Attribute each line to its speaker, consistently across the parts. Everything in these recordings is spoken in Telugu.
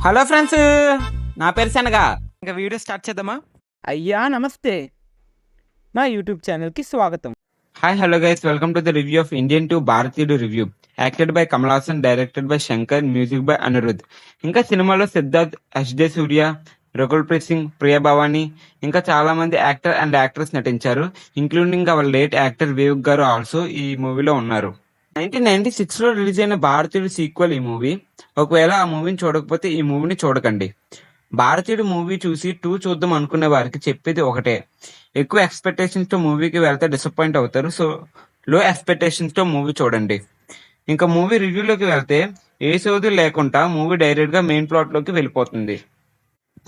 Speaker 1: హలో ఫ్రెండ్స్, నా పేరు శనగా. ఇంకా వీడియో స్టార్ట్ చేద్దామా?
Speaker 2: అయ్యా నమస్తే, మా యూట్యూబ్ ఛానల్కి స్వాగతం.
Speaker 1: Hi hello guys, welcome to the review of Indian two Bharateeyudu review. Acted by Kamal Haasan, directed by Shankar, music by Anirudh. ఇంకా సినిమాలో సిద్ధార్థ్, ఎస్.జే. సూర్య, రకుల్ ప్రీత్ సింగ్, ప్రియా భవాని ఇంకా చాలా మంది యాక్టర్ అండ్ యాక్ట్రెస్ నటించారు. Including our late actor Vivek గారు ఆల్సో ఈ మూవీలో ఉన్నారు. 1996లో రిలీజ్ అయిన భారతీయుడు సీక్వెల్ ఈ మూవీ. ఒకవేళ ఆ మూవీని చూడకపోతే ఈ మూవీని చూడకండి. భారతీయుడు మూవీ చూసి 2 చూద్దాం అనుకునే వారికి చెప్పేది ఒకటే: ఎక్కువ ఎక్స్పెక్టేషన్స్ తో మూవీకి వెళ్తే డిసప్పాయింట్ అవుతారు. సో లో ఎక్స్పెక్టేషన్స్ తో మూవీ చూడండి. ఇంకా మూవీ రివ్యూలోకి వెళ్తే ఏ సోది లేకుండా మూవీ డైరెక్ట్ గా మెయిన్ ప్లాట్ లోకి వెళ్ళిపోతుంది.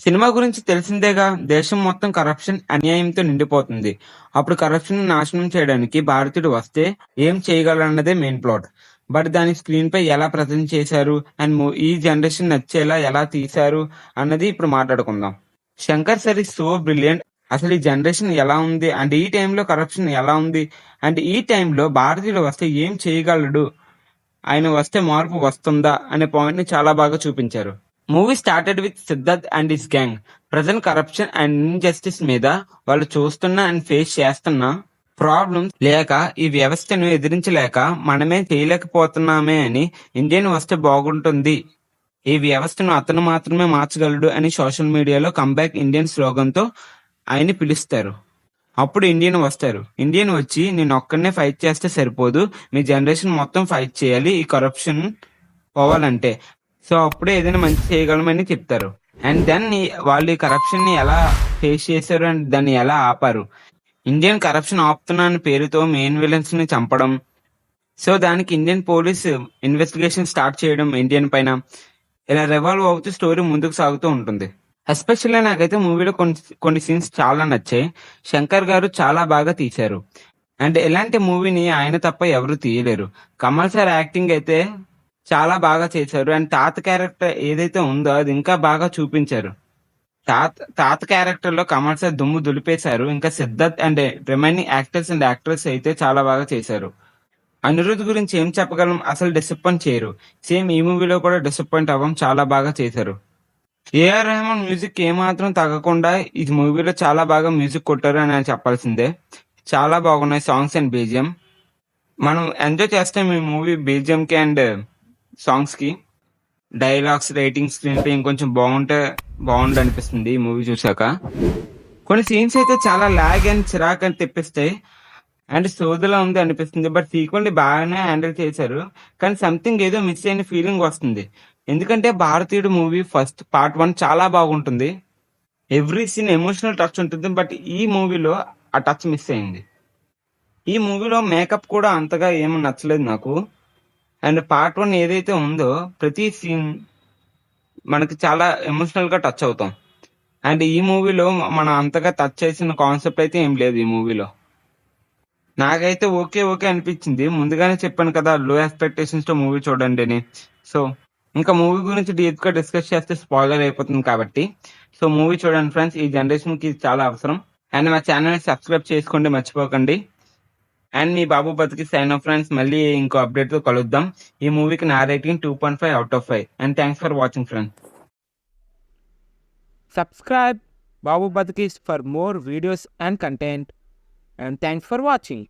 Speaker 1: సినిమా గురించి తెలిసిందేగా, దేశం మొత్తం కరప్షన్, అన్యాయంతో నిండిపోతుంది. అప్పుడు కరప్షన్ నాశనం చేయడానికి భారతీయుడు వస్తే ఏం చేయగలరన్నదే మెయిన్ ప్లాట్. బట్ దాని స్క్రీన్ పై ఎలా ప్రజెంట్ చేశారు అండ్ ఈ జనరేషన్ నచ్చేలా ఎలా తీశారు అన్నది ఇప్పుడు మాట్లాడుకుందాం. Shankar sir is so brilliant. అసలు ఈ జనరేషన్ ఎలా ఉంది అండ్ ఈ టైంలో కరప్షన్ ఎలా ఉంది అండ్ ఈ టైంలో భారతీయుడు వస్తే ఏం చేయగలడు, ఆయన వస్తే మార్పు వస్తుందా అనే పాయింట్ ని చాలా బాగా చూపించారు. Movie started with Siddharth and his gang. Present corruption and injustice మీద వాళ్ళు చూస్తున్న అండ్ ఫేస్ చేస్తున్న ప్రాబ్లమ్స్ లేక ఈ వ్యవస్థను ఎదిరించలేక మనమే చేయలేకపోతున్నామే అని ఇండియన్ వస్తే బాగుంటుంది, ఈ వ్యవస్థను అతను మాత్రమే మార్చగలడు అని సోషల్ మీడియాలో కంబ్యాక్ ఇండియన్ స్లోగన్ తో ఆయన్ని పిలుస్తారు. అప్పుడు ఇండియన్ వస్తారు. ఇండియన్ వచ్చి నేను ఒక్కడనే ఫైట్ చేస్తే సరిపోదు, మీ జనరేషన్ మొత్తం ఫైట్ చేయాలి ఈ కరప్షన్ పోవాలంటే. సో అప్పుడే ఏదైనా మంచి చేయగలమని చెప్తారు. అండ్ దెన్ వాళ్ళు ఈ కరప్షన్ ని ఎలా ఫేస్ చేశారు అండ్ దాన్ని ఎలా ఆపారు. ఇండియన్ కరప్షన్ ఆపుతున్నా అనే పేరుతో మెయిన్ విలన్స్ ని చంపడం, సో దానికి ఇండియన్ పోలీస్ ఇన్వెస్టిగేషన్ స్టార్ట్ చేయడం ఇండియన్ పైన, ఇలా రివాల్వ్ అవుతూ స్టోరీ ముందుకు సాగుతూ ఉంటుంది. ఎస్పెషల్లీ నాకైతే మూవీలో కొన్ని సీన్స్ చాలా నచ్చాయి. శంకర్ గారు చాలా బాగా తీశారు. అండ్ ఇలాంటి మూవీని ఆయన తప్ప ఎవరు తీయలేరు. కమల్ సార్ యాక్టింగ్ అయితే చాలా బాగా చేశారు. అండ్ తాత క్యారెక్టర్ ఏదైతే ఉందో అది ఇంకా బాగా చూపించారు. తాత క్యారెక్టర్ లో కమల్ సార్ దుమ్ము దులిపేశారు. ఇంకా Siddharth and remaining actors and actress అయితే చాలా బాగా చేశారు. అనిరుద్ గురించి ఏం చెప్పగలం, అసలు డిసప్పాయింట్ చేయరు. సేమ్ ఈ మూవీలో కూడా డిసప్పాయింట్ అవ్వం, చాలా బాగా చేశారు. ఏఆర్ రెహమాన్ మ్యూజిక్ ఏమాత్రం తగ్గకుండా ఈ మూవీలో చాలా బాగా మ్యూజిక్ కొట్టారు అని చెప్పాల్సిందే. చాలా బాగున్నాయి సాంగ్స్ అండ్ బీజిఎం. మనం ఎంజాయ్ చేస్తాం ఈ మూవీ బీజిఎం కి అండ్ సాంగ్స్ కి. డైలాగ్స్, రైటింగ్, స్క్రీన్ ప్లే ఇంకొంచెం బాగుండు అనిపిస్తుంది ఈ మూవీ చూసాక. కొన్ని సీన్స్ అయితే చాలా లాగ్ అండ్ చిరాక్ అని తెప్పిస్తాయి అండ్ సోదలా ఉంది అనిపిస్తుంది. బట్ సీక్వెల్ ని బాగానే హ్యాండిల్ చేశారు. కానీ సంథింగ్ ఏదో మిస్ అయిన ఫీలింగ్ వస్తుంది. ఎందుకంటే భారతీయుడు మూవీ ఫస్ట్ పార్ట్ 1 చాలా బాగుంటుంది. ఎవ్రీ సీన్ ఎమోషనల్ టచ్ ఉంటుంది. బట్ ఈ మూవీలో ఆ టచ్ మిస్ అయింది. ఈ మూవీలో మేకప్ కూడా అంతగా ఏమీ నచ్చలేదు నాకు. అండ్ పార్ట్ 1 ఏదైతే ఉందో ప్రతి సీన్ మనకి చాలా ఎమోషనల్ గా టచ్ అవుతాం. అండ్ ఈ మూవీలో మనం అంతగా టచ్ చేసిన కాన్సెప్ట్ అయితే ఏం లేదు ఈ మూవీలో. నాకైతే ఓకే అనిపించింది. ముందుగానే చెప్పాను కదా, లో ఎక్స్పెక్టేషన్స్ తో మూవీ చూడండి అని. సో ఇంకా మూవీ గురించి డీప్ గా డిస్కస్ చేస్తే స్పాయిలర్ అయిపోతుంది కాబట్టి సో మూవీ చూడండి ఫ్రెండ్స్, ఈ జనరేషన్ కి చాలా అవసరం. అండ్ మా ఛానల్ ని సబ్స్క్రైబ్ చేసుకోండి మర్చిపోకండి. అండ్ మీ బాబు బతికి సైన్ ఆఫ్ ఫ్రెండ్స్, మళ్ళీ ఇంకో అప్డేట్ తో కలుద్దాం. ఈ మూవీకి నా rating 2.5 out of 5. And thanks for watching friends.
Speaker 2: Subscribe Babu Badkis for more videos and content, and thanks for watching.